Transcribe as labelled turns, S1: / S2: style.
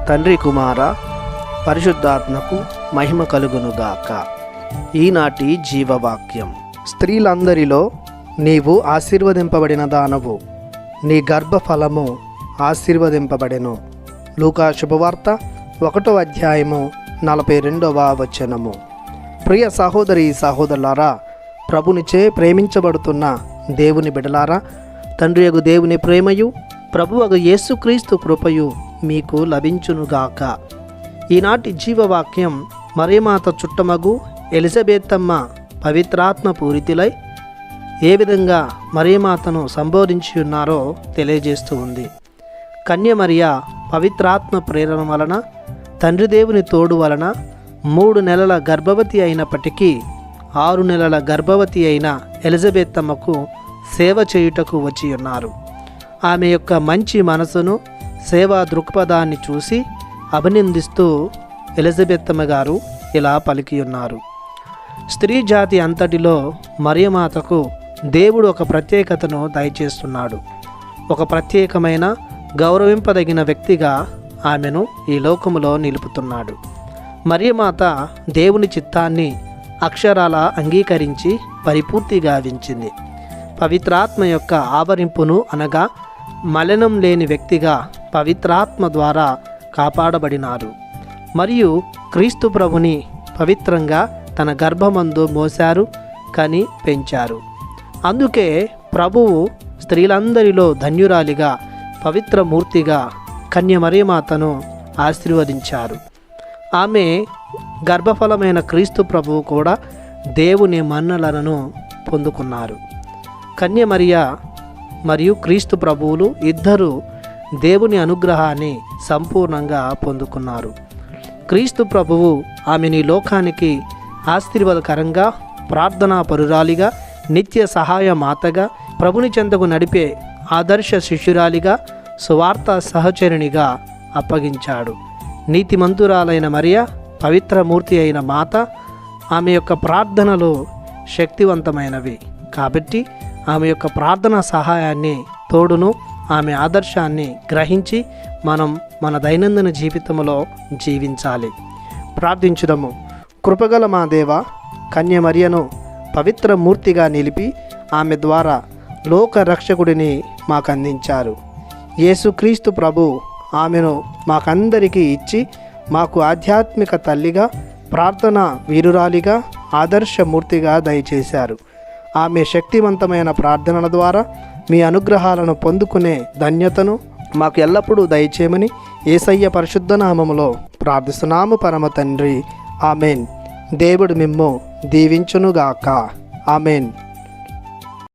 S1: తండ్రి కుమార పరిశుద్ధాత్మకు మహిమ కలుగునుగాక. ఈనాటి జీవవాక్యం. స్త్రీలందరిలో నీవు ఆశీర్వదింపబడిన దానవు, నీ గర్భఫలము ఆశీర్వదింపబడెను. లూకా శుభవార్త 1వ అధ్యాయము 42వ వచనము. ప్రియ సహోదరి సహోదరులారా, ప్రభునిచే ప్రేమించబడుతున్న దేవుని బిడలారా, తండ్రియగు దేవుని ప్రేమయు ప్రభువగు యేసుక్రీస్తు కృపయు మీకు లభించునుగాక. ఈనాటి జీవవాక్యం మరియమాత చుట్టమగు ఎలిజబెత్తమ్మ పవిత్రాత్మ పూరితులై ఏ విధంగా మరియమాతను సంబోధించి ఉన్నారో తెలియజేస్తూ ఉంది. కన్యమరియ పవిత్రాత్మ ప్రేరణ వలన, తండ్రి దేవుని తోడు వలన 3 నెలల గర్భవతి అయినప్పటికీ 6 నెలల గర్భవతి అయిన ఎలిజబెత్తమ్మకు సేవ చేయుటకు వచ్చి ఉన్నారు. ఆమె యొక్క మంచి మనసును, సేవా దృక్పథాన్ని చూసి అభినందిస్తూ ఎలిజబెత్తమ్మ గారు ఇలా పలికి ఉన్నారు. స్త్రీ జాతి అంతటిలో మరియమాతకు దేవుడు ఒక ప్రత్యేకతను దయచేస్తున్నాడు. ఒక ప్రత్యేకమైన గౌరవింపదగిన వ్యక్తిగా ఆమెను ఈ లోకములో నిలుపుతున్నాడు. మరియమాత దేవుని చిత్తాన్ని అక్షరాల అంగీకరించి పరిపూర్తిగా గావించింది. పవిత్రాత్మ యొక్క ఆవరింపును అనగా మలినం లేని వ్యక్తిగా పవిత్రాత్మ ద్వారా కాపాడబడినారు. మరియు క్రీస్తు ప్రభుని పవిత్రంగా తన గర్భమందు మోశారు, కని పెంచారు. అందుకే ప్రభువు స్త్రీలందరిలో ధన్యురాలిగా, పవిత్రమూర్తిగా కన్య మరియమాతను ఆశీర్వదించారు. ఆమె గర్భఫలమైన క్రీస్తు ప్రభువు కూడా దేవుని మన్ననలను పొందుకున్నారు. కన్య మరియ మరియు క్రీస్తు ప్రభువులు ఇద్దరు దేవుని అనుగ్రహాన్ని సంపూర్ణంగా పొందుకున్నారు. క్రీస్తు ప్రభువు ఆమెని లోకానికి ఆశీర్వాదకరంగా, ప్రార్థనా పరురాలిగా, నిత్య సహాయ మాతగా, ప్రభుని చెంతకు నడిపే ఆదర్శ శిష్యురాలిగా, సువార్త సహచరునిగా అప్పగించాడు. నీతిమంతురాలైన మరియ పవిత్రమూర్తి అయిన మాత. ఆమె యొక్క ప్రార్థనలు శక్తివంతమైనవి కాబట్టి ఆమె యొక్క ప్రార్థనా సహాయాన్ని, తోడును, ఆమె ఆదర్శాన్ని గ్రహించి మనం మన దైనందిన జీవితంలో జీవించాలి. ప్రార్థించుదము. కృపగల మా దేవ, కన్య మరియను పవిత్ర మూర్తిగా నిలిపి ఆమె ద్వారా లోక రక్షకుడిని మాకు అందించారు. యేసుక్రీస్తు ప్రభు ఆమెను మాకందరికీ ఇచ్చి మాకు ఆధ్యాత్మిక తల్లిగా, ప్రార్థన వీరురాలిగా, ఆదర్శమూర్తిగా దయచేశారు. ఆమె శక్తివంతమైన ప్రార్థనల ద్వారా మీ అనుగ్రహాలను పొందుకునే ధన్యతను మాకు ఎల్లప్పుడూ దయచేయమని యేసయ్య పరిశుద్ధ నామములో ప్రార్థిస్తున్నాము పరమ తండ్రి. ఆమెన్. దేవుడు మిమ్ము దీవించునుగాక. ఆమెన్.